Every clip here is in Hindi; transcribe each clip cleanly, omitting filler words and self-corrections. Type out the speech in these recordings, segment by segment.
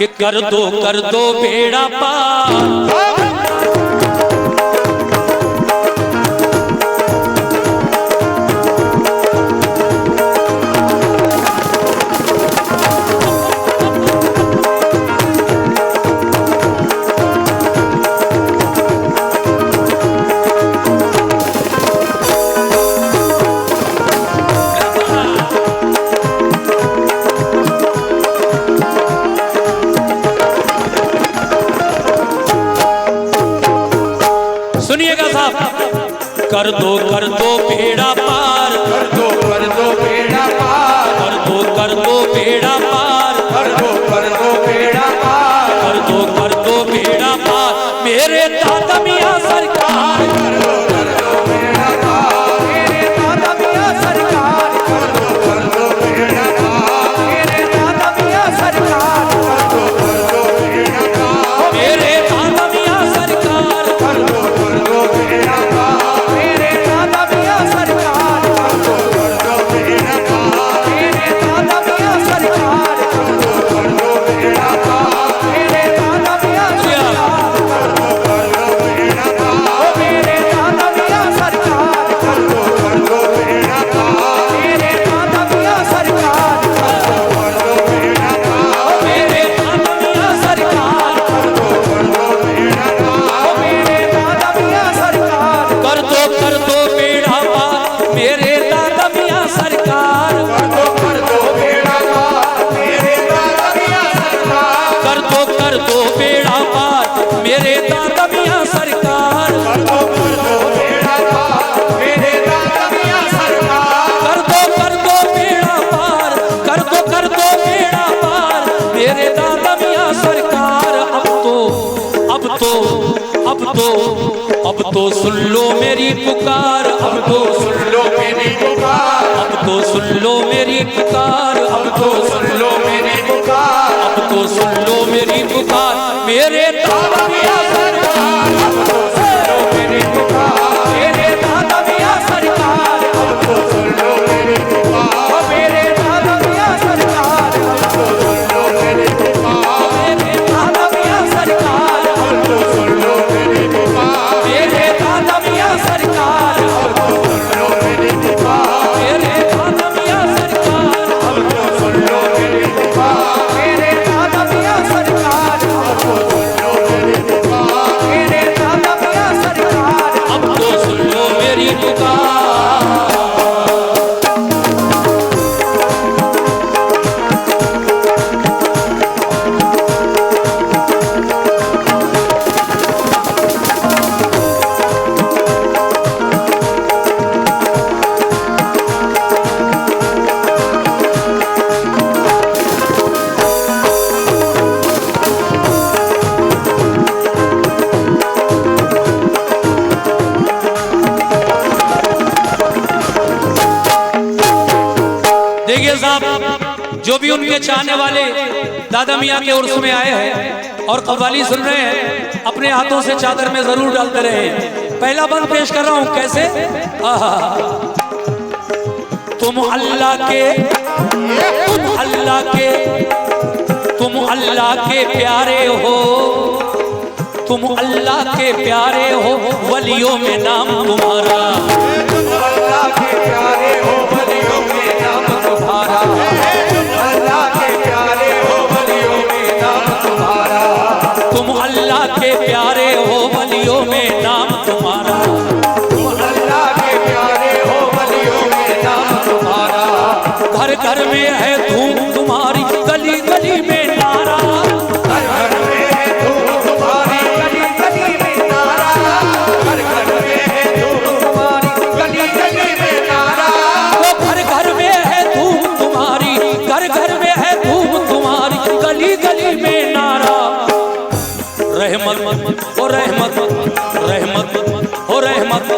कि कर दो बेड़ा पार। सुनिएगा साहब, कर दो बेड़ा पार, कर दो बेड़ा पार, कर दो बेड़ा पार, कर दो बेड़ा पार, कर दो बेड़ा पार मेरे दादा मियां सरकार। कर दो बेड़ा पार मेरे दादा मियां सरकार, कर दो बेड़ा पार मेरे दादा मियां सरकार, कर दो बेड़ा पार मेरे दादा मियां सरकार, कर दो बेड़ा पार मेरे दादा मियां सरकार, कर दो बेड़ा पार मेरे दादा मियां सरकार, कर दो बेड़ा पार मेरे दादा मियां सरकार, कर दो बेड़ा पार मेरे दादा मियां सरकार, कर दो बेड़ा पार मेरे दादा मियां सरकार, कर दो बेड़ा पार मेरे दादा मियां सरकार, कर दो बेड़ा पार मेरे दादा मियां सरकार, कर दो बेड़ा पार मेरे दादा मियां सरकार, कर दो बेड़ा पार मेरे दादा मियां सरकार, कर दो बेड़ा पार मेरे दादा मियां सरकार, कर दो बेड़ा पार मेरे दादा मियां सरकार, कर दो बेड़ा पार, कर दो बेड़ा पार मेरे दादा मियां सरकार। अब तो सुन लो मेरी पुकार, अब तो सुन लो मेरी पुकार, अब तो सुन लो मेरी पुकार, अब तो सुन लो मेरी पुकार, अब तो सुन लो मेरी पुकार मेरे दादा मियां सरकार, सुन लो मेरी पुकार मेरे दादा मियां सरकार, सुन लो मेरी पुकार मेरे दादा मियां सरकार, सुन लो मेरी पुकार मेरे दादा मियां सरकार, सुन लो मेरी पुकार मेरे दादा मियां सरकार, सुन लो मेरी पुकार मेरे दादा मियां सरकार, सुन लो मेरी पुकार मेरे दादा मियां सरकार, सुन लो मेरी पुकार मेरे दादा मियां सरकार। अब तो सुन लो मेरी पुकार। देखिए साहब, जो भी उनके चाहने वाले दादा मियां के उर्स में आए हैं और कव्वाली सुन रहे हैं, अपने हाथों से चादर में जरूर डालते रहे। पहला बंद पेश कर रहा हूं, कैसे? तुम अल्लाह के प्यारे हो, तुम अल्लाह के प्यारे हो, वलियों में नाम तुम्हारा, अल्लाह के प्यारे हो वलियों में नाम तुम्हारा, अल्लाह के प्यारे हो वलियों में नाम तुम्हारा, तुम अल्लाह के प्यारे हो, वलियों में नाम तुम्हारा, अल्लाह के प्यारे हो वलियों में नाम तुम्हारा, घर घर में है धूम तुम्हारी, गली गली में नारा, घर घर में है धूम तुम्हारी, गली गली में नारा, घर घर में है धूम तुम्हारी, गली गली में नारा, वो घर घर में है धूम तुम्हारी, घर घर में है धूम तुम्हारी, गली गली में नारा। रहमत ओ रहमत, रहमत ओ रहमत,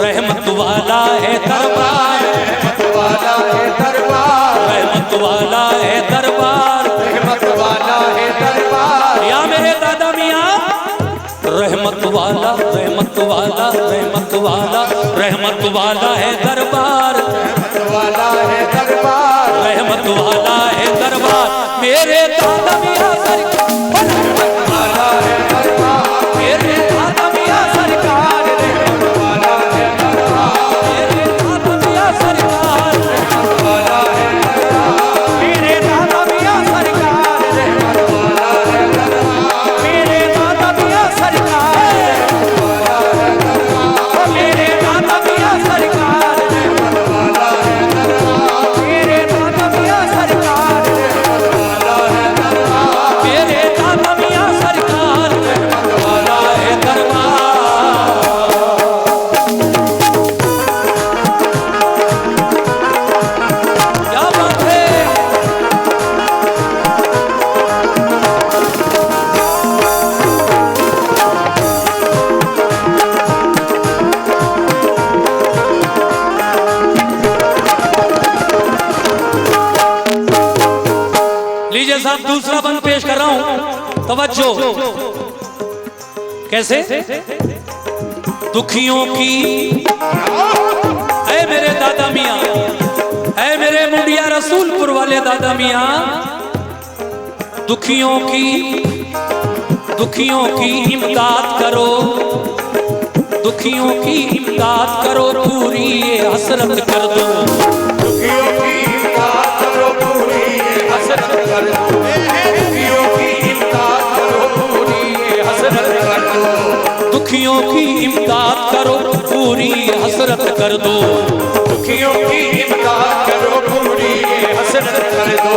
रहमत वाला है दरबार, रहमत वाला है दरबार, रहमत वाला है दरबार, रहमत वाला है दरबार, या मेरे दादा मियां रहमत वाला, रहमत वाला, रहमत वाला, रहमत वाला है दरबार, वाला है दरबार, रहमत वाला है दरबार मेरे दादा मियां सरकार, रहमत वाला है दरबार, मेरे दादा मियां सरकार, रहमत वाला है दरबार, मेरे दादा मियां सरकार, वाला है दरबार, मेरे दादा मियां सरकार, रहमत वाला है दरबार, मेरे दादा मियां सरकार, वाला है दरबार, मेरे दादा मियां सरकार, वाला है दरबार, मेरे दादा मियां सरकार, वाला है दरबार, मेरे दादा मियां सरकार, वाला है दरबार। क्या बात है। लीजिए साहब दूसरा बंद पेश कर रहा हूं, तवज्जो। कैसे? दुखियों की ऐ मेरे दादा मियां, ऐ मेरे मुंडिया रसूलपुर वाले दादा मियां, दुखियों की इमदाद करो, दुखियों की इमदाद करो, पूरी ये हसरत कर दो, दुखियों की इमदाद करो, पूरी ये हसरत कर दो, दुखियों की इमदाद करो, पूरी ये हसरत कर दो, दुखियों की इमदाद करो, पूरी ये हसरत कर दो, दुखियों की इमदाद करो, पूरी ये हसरत कर दो,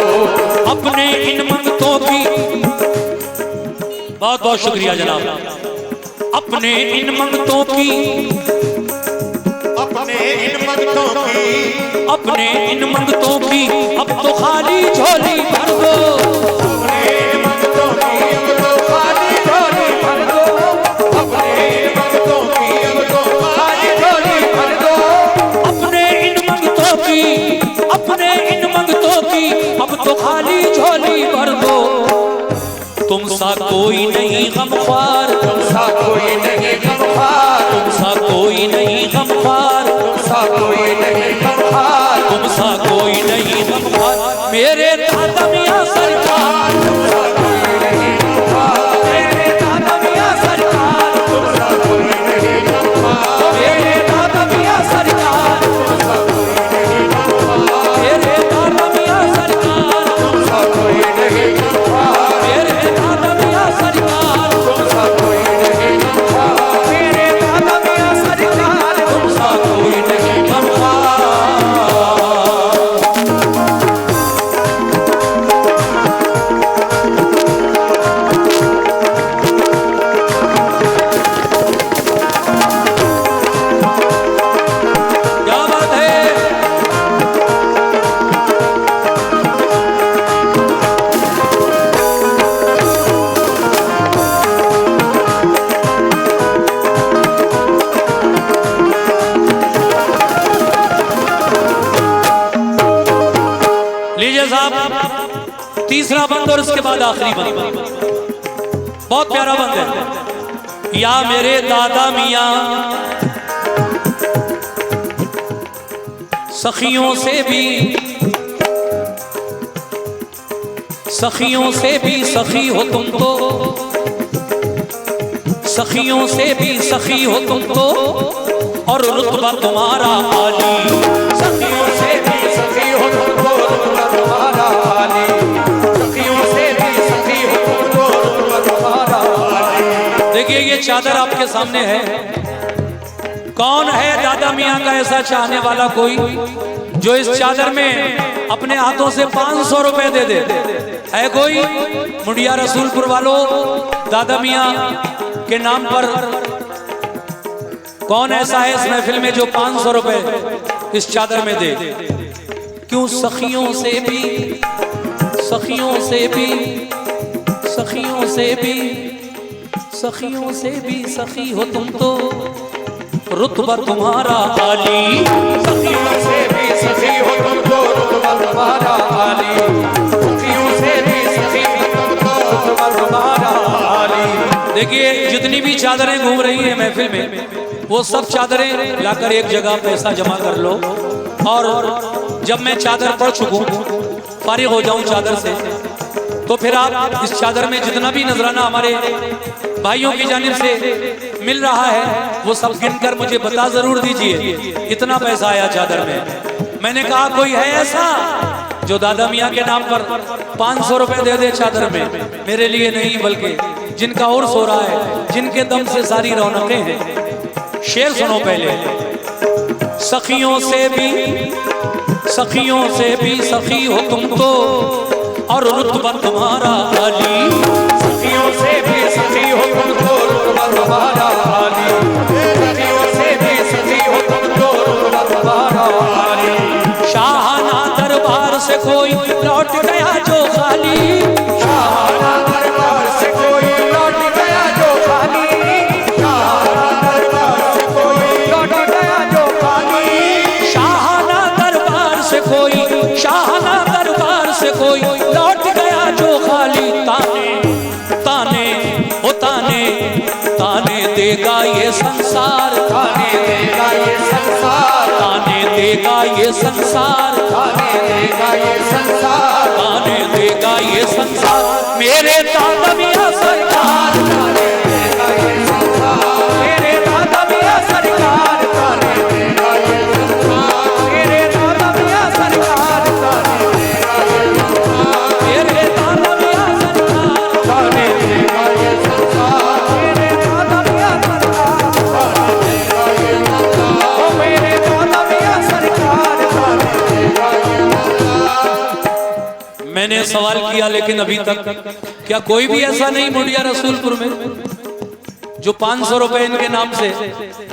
अपने इन मंगतों की, बहुत बहुत शुक्रिया जनाब, अपने इन मंगतों की, अपने इन मंगतों की, अपने इन मंगतों की अब तो खाली झोली भर दो, अपने इन मंगतों की अब तो खाली झोली भर दो, अपने इन मंगतों की अब तो खाली झोली भर दो, अपने इन मंगतों की, अपने इन मंगतों की अब तो खाली झोली भर दो, तुम सा कोई नहीं गमख्वार, सा कोई नहीं गमख्वार, तुम सा कोई नहीं गमख्वार, सा कोई नहीं गमख्वार, तुम सा कोई नहीं गमख्वार मेरे दादा मियां सरकार, सा कोई नहीं गमख्वार, मेरे दादा मियां सरकार, सा कोई नहीं गमख्वार, मेरे दादा मियां सरकार, सा कोई नहीं गमख्वार, मेरे दादा मियां सरकार, सा कोई नहीं गमख्वार, मेरे दादा मियां सरकार, सा कोई नहीं गमख्वार, मेरे दादा मियां सरकार, तुम सा कोई नहीं गमख्वार। क्या बात है। लीजिए साहब तीसरा बंद और उसके बाद आखिरी बंद, बहुत प्यारा बंद है। या मेरे दादा मियां सखियों से भी, सखियों से भी सखी हो तुम तो, सखियों से भी सखी हो तुम तो, और रुतबा तुम्हारा आली, सखियों से भी सखी हो तुमको, रुतबा तुम्हारा आली, सखियों से भी सखी हो तुमको, रुतबा तुम्हारा आली। देखिए ये चादर आपके सामने है, कौन है दादा मियां का ऐसा चाहने वाला कोई जो इस चादर में अपने हाथों से 500 रुपए दे दे? है कोई? मुंडिया रसूलपुर वालों, दादा मियां के नाम पर कौन ऐसा है इस महफिल में जो 500 रुपए इस चादर में दे? क्यों सखियों से भी, सखियों से भी, सखियों से भी, सखियों से भी सखी हो तुम तो, रुतबा तुम्हारा आली, सखियों से भी सखी हो तुमको, रुतबा तुम्हारा आली, सखियों से भी सखी हो तुमको, रुतबा तुम्हारा आली। देखिए जितनी भी चादरें घूम रही हैं महफिल में, वो सब चादरें लाकर एक जगह पैसा जमा कर लो, और जब मैं चादर पढ़ चुकूं, फारिग हो जाऊं चादर से, तो फिर आप इस चादर में जितना भी नजराना हमारे भाइयों की जानिब से मिल रहा है वो सब गिनकर मुझे बता जरूर दीजिए इतना पैसा आया चादर में। मैंने कहा कोई है ऐसा जो दादा मियाँ के नाम पर 500 रुपए दे दे चादर में? मेरे लिए नहीं, बल्कि जिनका उर्स हो रहा है, जिनके दम से सारी रौनकें हैं। शेर सुनो पहले। सखियों से भी सखी हो तुम तो, और रुतबा तुम्हारा आली। सखियों से भी सखी हो तुम तो, रुतबा तुम्हारा आली। सखियों से भी सखी हो तुम तो, रुतबा तुम्हारा आली। शाहाना दरबार से कोई लौट गया जो खाली। शाहाना दरबार से कोई लौट गया जो खाली। शाहाना दरबार से कोई लौट गया जो खाली। शाहाना दरबार से कोई लौट गया जो खाली। ताने देगा ये संसार, ताने देगा ये संसार, ताने देगा ये संसार, ताने देगा ये संसार, ताने देगा ये संसार। मेरे दादा मियाँ सरकार, ताने देगा ये संसार, मेरे दादा मियाँ सरकार, ताने देगा ये संसार, मेरे दादा मियाँ सरकार, ताने देगा ये संसार, मेरे दादा मियाँ सरकार, ताने देगा ये संसार, मेरे दादा मियाँ सरकार, ताने देगा ये संसार, ओ मेरे दादा मियाँ सरकार। देगा ये संसार। मैंने सवाल किया लेकिन अभी तक क्या कोई भी ऐसा नहीं मुड़िया रसूलपुर में जो 500 रुपए इनके नाम से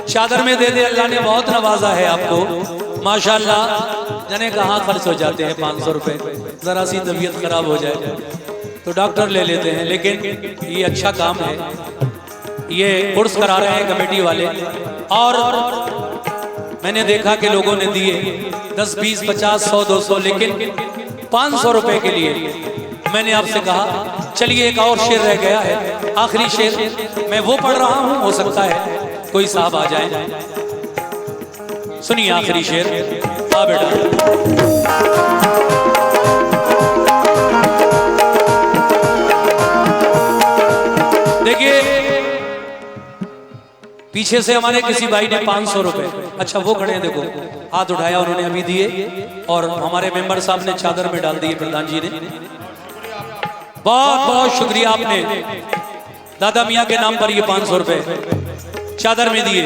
चादर में दे दे? अल्लाह ने बहुत नवाजा है आपको माशाल्लाह। जाने कहाँ खर्च हो जाते हैं 500 रुपए, जरा सी तबीयत खराब हो जाए तो डॉक्टर ले लेते हैं, लेकिन ये अच्छा काम है। ये उर्स करा रहे हैं कमेटी वाले, और मैंने देखा कि लोगों ने दिए 10, 20, 50, 100, 200, लेकिन 500 रुपए के लिए मैंने आपसे कहा चलिए एक और शेर रह गया है, आखिरी शेर मैं वो पढ़ रहा हूं, हो सकता है कोई साहब आ जाए। सुनिए आखिरी शेर। हाँ बेटा, देखिए पीछे से हमारे किसी भाई ने 500 रुपए, अच्छा वो खड़े हैं, देखो हाथ उठाया उन्होंने, अभी दिए, और हमारे मेंबर साहब ने चादर में डाल दिए, प्रधान जी ने। बहुत बहुत शुक्रिया, आपने दादा मियाँ के नाम पर ये 500 रुपए चादर में दिए।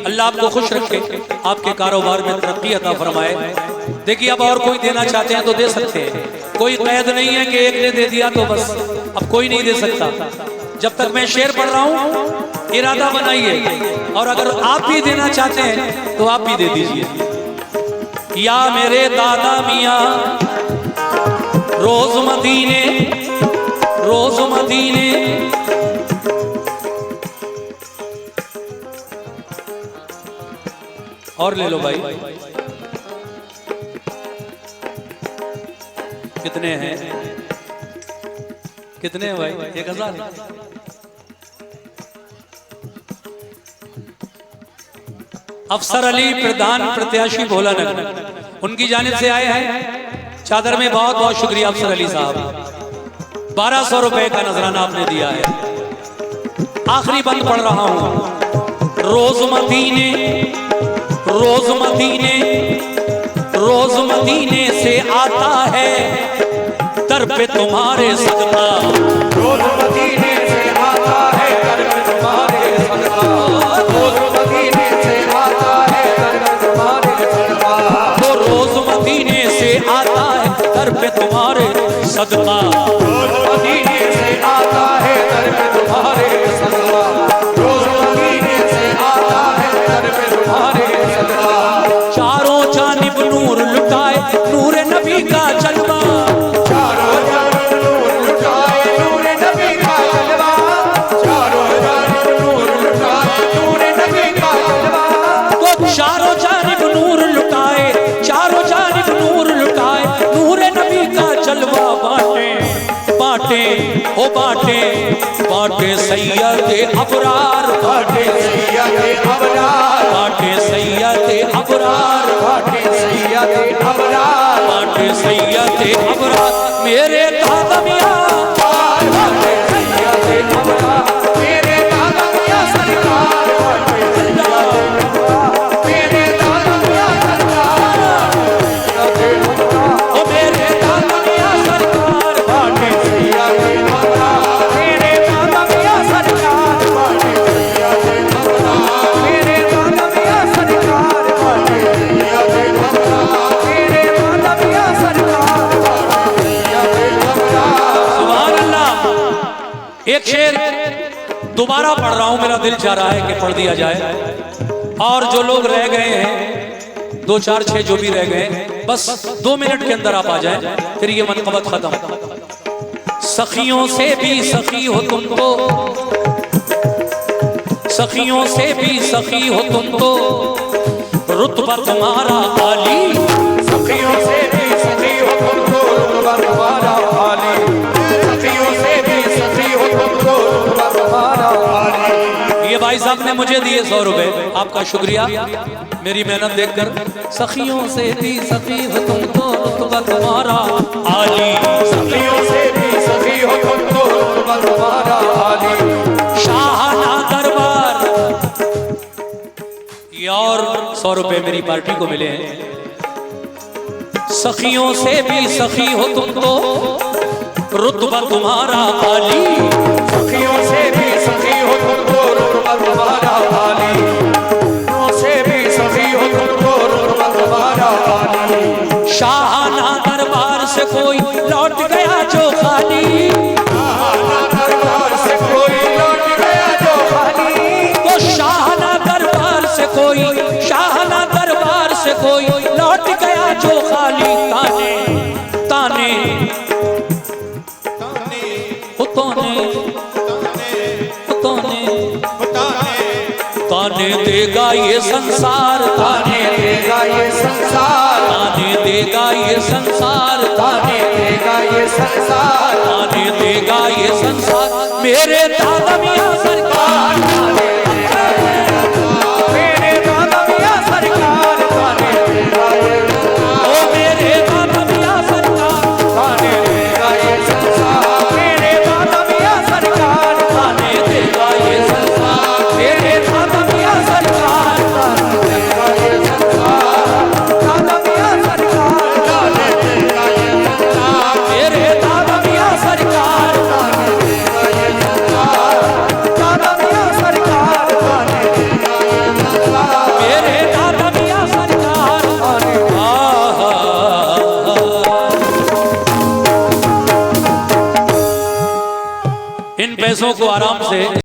अल्लाह आपको खुश रखे, आपके कारोबार में तरक्की अता फरमाए। देखिए अब और कोई देना चाहते हैं तो दे सकते हैं, कोई कैद नहीं है कि एक ने दे दिया तो बस अब कोई नहीं दे सकता। जब तक मैं शेर पढ़ रहा हूं इरादा बनाइए, और अगर आप भी देना चाहते हैं तो आप भी दे दीजिए। या मेरे दादा मियाँ रोज मदीने, रोज मदीने, और ले लो भाई, कितने हैं, कितने हैं भाई? 1000। अफसर अली प्रधान प्रत्याशी भोला नगर, उनकी जानिब से आए हैं चादर में। बहुत बहुत शुक्रिया अफसर अली साहब, 1200 रुपए का नजराना आपने दिया है। आखिरी बंद पढ़ रहा हूं। रोज मदीने, रोज मदीने, रोज मदीने से आता है दर पे तुम्हारे सदका। रोज मदीने से आता है दर पे तुम्हारे सदका। रोज मदीने से आता है दर पे तुम्हारे सदका। तो रोज मदीने से आता है दर पे तुम्हारे सदका। रोज मदीने से आता है दर पे तुम्हारे सदका। रोज मदीने से आता है दर पे तुम्हारे सदका। चारों जानिब नूर लुटाए नूर नबी का जलवा। चारों जानिब नूर लुटाए नूर नबी का जलवा। चारों जानिब नूर लुटाए नूर नबी का जलवा। तो चारों जानिब नूर लुटाए, चारों जानिब नूर लुटाए नूर नबी का जलवा। बांटे बांटे बाटे ओ बाटे बाटे सैयद अबरार बाटे सैयद अबरार बाटे सैयद अबरार बाटे सैयद अबरार बाटे सैयद अबरार मेरे दादा मियां बाटे सैयद अबरार मेरे दादा मियां सरकार बाटे सैयद अबरार मेरे दादा मियां सरकार ओ मेरे दादा मियां सरकार बाटे सैयद अबरार मेरे दादा मियां सरकार बाटे सैयद अबरार मेरे दादा मियां सरकार बाटे सैयद अबरार मेरे दादा मियां सरकार बाटे सैयद अबरार। सुभान अल्लाह। एक शेर दोबारा पढ़ रहा हूं, मेरा दिल चाह रहा है कि पढ़ दिया जाए। और जो लोग रह गए हैं 2 4 6 जो भी रह गए हैं, बस 2 मिनट के अंदर आप आ जाएं, फिर ये मनकबत खत्म। सखियों से भी सखी हो तुम तो, सखियों से भी सखी हो तुम तो, रुतबा तुम्हारा आली। सखियों से भी सखी हो तुमको रुतबा तुम्हारा आली सखियों से भी सखी हो तुमको रुतबा तुम्हारा आली। ये भाई साहब ने मुझे दिए 100 रुपए, आपका शुक्रिया मेरी मेहनत देखकर। सखियों से भी सखी हो तुम तो रुतबा तुम्हारा आली सखियों से भी सखी हो तुमको रुतबा तुम्हारा आली। शाहाना दरबार। ये और 100 रुपए मेरी पार्टी को मिले हैं। सखियों से भी सखी हो तुम तो रुतबा तुम्हारा आली। सखियों से भी सखी हो तुमको रुतबा तुम्हारा आली सखियों से भी सखी हो तुमको रुतबा तुम्हारा आली। शाहाना दरबार से कोई लौट गया जो खाली, दरबार से कोई लौट गया जो खाली वो शाहाना दरबार से कोई, शाहाना दरबार से कोई लौट गया जो खाली। ताने ताने ओ ताने देगा ये संसार, ताने देगा ये संसार ताने देगा ये संसार, ताने देगा ये संसार ताने देगा ये संसार मेरे दादा मियां सरकार। मेरे दादा मियां सरकार ताने देगा ये ओ मेरे दादा मियां सरकार ताने देगा ये संसार मेरे दादा मियां सरकार ताने देगा ये संसार मेरे दादा मियां सरकार ताने देगा ये संसार दादा मियां सरकार ताने देगा ये संसार मेरे दादा मियां सरकार ताने देगा ये संसार दादा मियां सरकार ताने देगा ये संसार मेरे दादा मियां सरकार। आहा। इन पैसों को आराम से